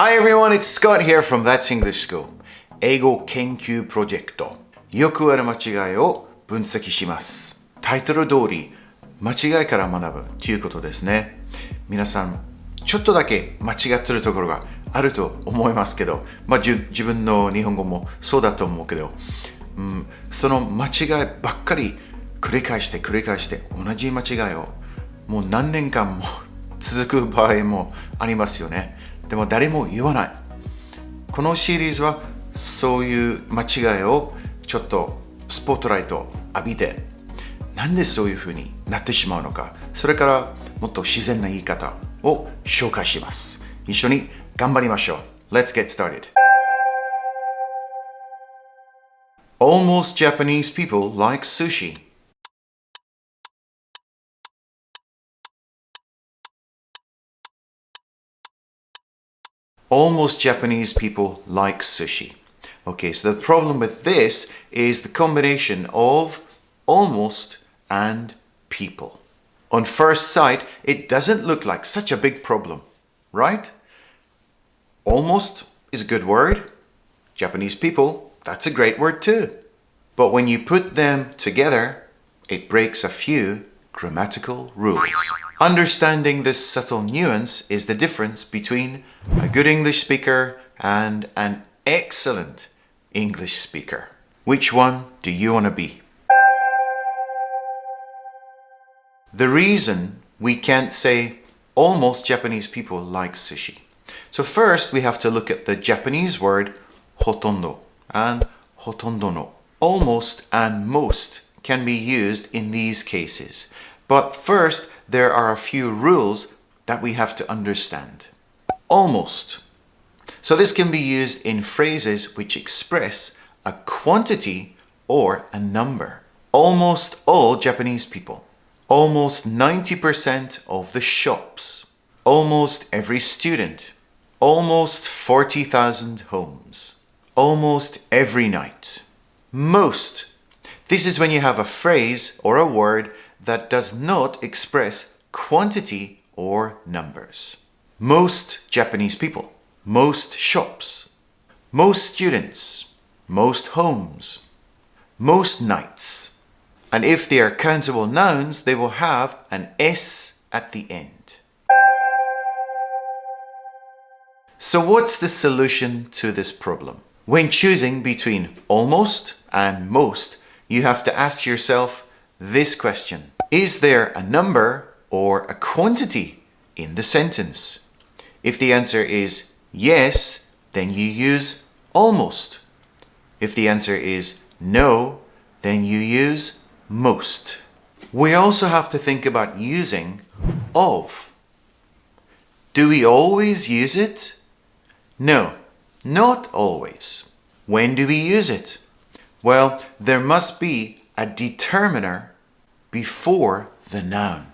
Hi everyone, it's Scott here from That's English School. 英語研究プロジェクト。よくある間違いを分析します。タイトル通り、間違いから学ぶということですね。皆さん、ちょっとだけ間違ってるところがあると思いますけど、自分の日本語もそうだと思うけど、その間違いばっかり繰り返して同じ間違いをもう何年間も続く場合もありますよね。でも誰も言わない。このシリーズはそういう間違いをちょっとスポットライトを浴びて、なんでそういうふうになってしまうのか、それからもっと自然な言い方を紹介します。一緒に頑張りましょう。Let's get started. Almost Japanese people like sushi. Almost Japanese people like sushi. Okay, so the problem with this is the combination of almost and people. On first sight, it doesn't look like such a big problem, right? Almost is a good word. Japanese people, that's a great word too. But when you put them together, it breaks a few grammatical rules. Understanding this subtle nuance is the difference between a good English speaker and an excellent English speaker. Which one do you want to be? The reason we can't say almost Japanese people like sushi. So first we have to look at the Japanese word hotondo and hotondo no. Almost and most can be used in these cases. But first, there are a few rules that we have to understand. Almost. So this can be used in phrases which express a quantity or a number. Almost all Japanese people. Almost 90% of the shops. Almost every student. Almost 40,000 homes. Almost every night. Most. This is when you have a phrase or a word that does not express quantity or numbers. Most Japanese people, most shops, most students, most homes, most nights. And if they are countable nouns, they will have an S at the end. So what's the solution to this problem? When choosing between almost and most, you have to ask yourself this question. Is there a number or a quantity in the sentence? If the answer is yes, then you use almost. If the answer is no, then you use most. We also have to think about using of. Do we always use it? No, not always. When do we use it? Well, there must be a determiner before the noun.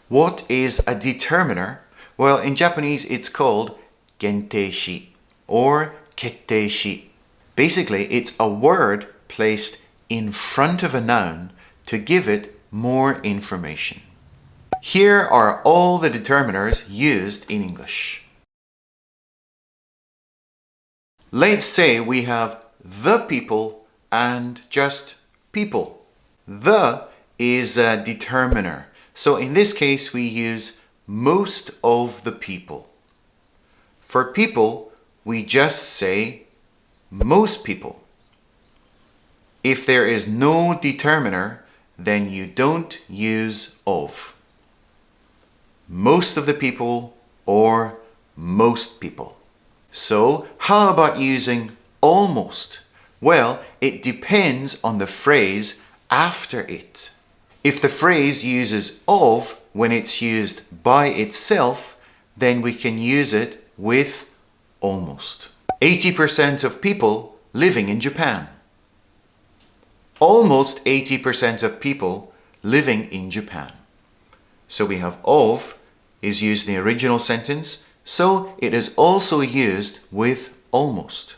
What is a determiner? Well, in Japanese it's called genteishi or ketteishi. Basically, it's a word placed in front of a noun to give it more information. Here are all the determiners used in English. Let's say we have the people and just people. The is a determiner. So in this case, we use most of the people. For people, we just say most people. If there is no determiner, then you don't use of. Most of the people or most people. So how about using almost? Well, it depends on the phrase after it. If the phrase uses of when it's used by itself, then we can use it with almost. 80% of people living in Japan. Almost 80% of people living in Japan. So we have of is used in the original sentence, so it is also used with almost.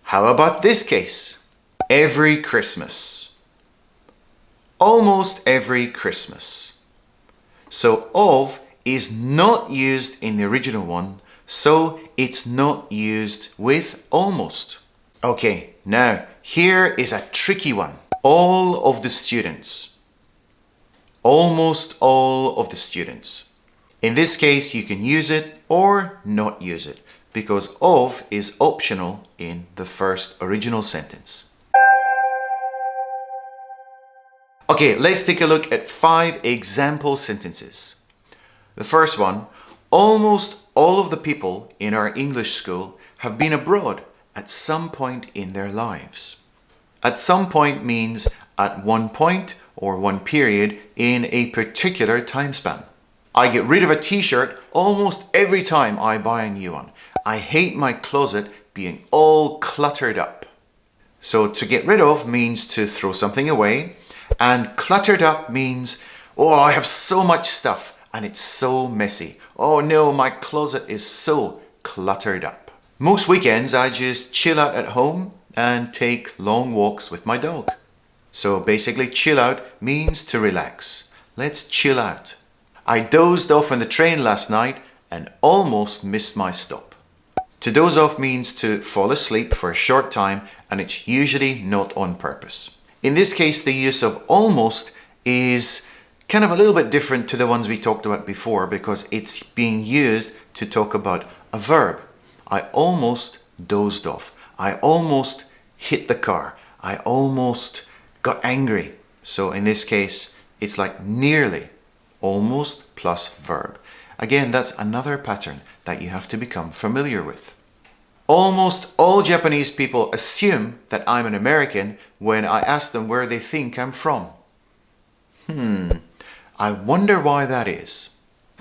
How about this case? Every Christmas. Almost every Christmas. So of is not used in the original one, So it's not used with almost. Okay, now here is a tricky one. All of the students. Almost all of the students. In this case, you can use it or not use it because of is optional in the first original sentence. Okay, let's take a look at 5 example sentences. The first one, almost all of the people in our English school have been abroad at some point in their lives. At some point means at one point or one period in a particular time span. I get rid of a t-shirt almost every time I buy a new one. I hate my closet being all cluttered up. So to get rid of means to throw something away, and cluttered up means, oh, I have so much stuff and it's so messy. Oh no, my closet is so cluttered up. Most weekends I just chill out at home and take long walks with my dog. So basically chill out means to relax. Let's chill out. I dozed off on the train last night and almost missed my stop. To doze off means to fall asleep for a short time, and it's usually not on purpose. In this case, the use of almost is kind of a little bit different to the ones we talked about before because it's being used to talk about a verb. I almost dozed off. I almost hit the car. I almost got angry. So in this case, it's like nearly, almost plus verb. Again, that's another pattern that you have to become familiar with. Almost all Japanese people assume that I'm an American when I ask them where they think I'm from. I wonder why that is.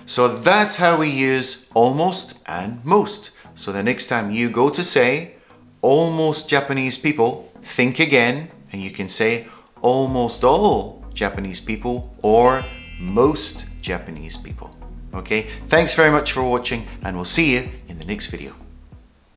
So that's how we use almost and most. So the next time you go to say almost Japanese people, think again, and you can say almost all Japanese people or most Japanese people. Okay, thanks very much for watching, and we'll see you in the next video.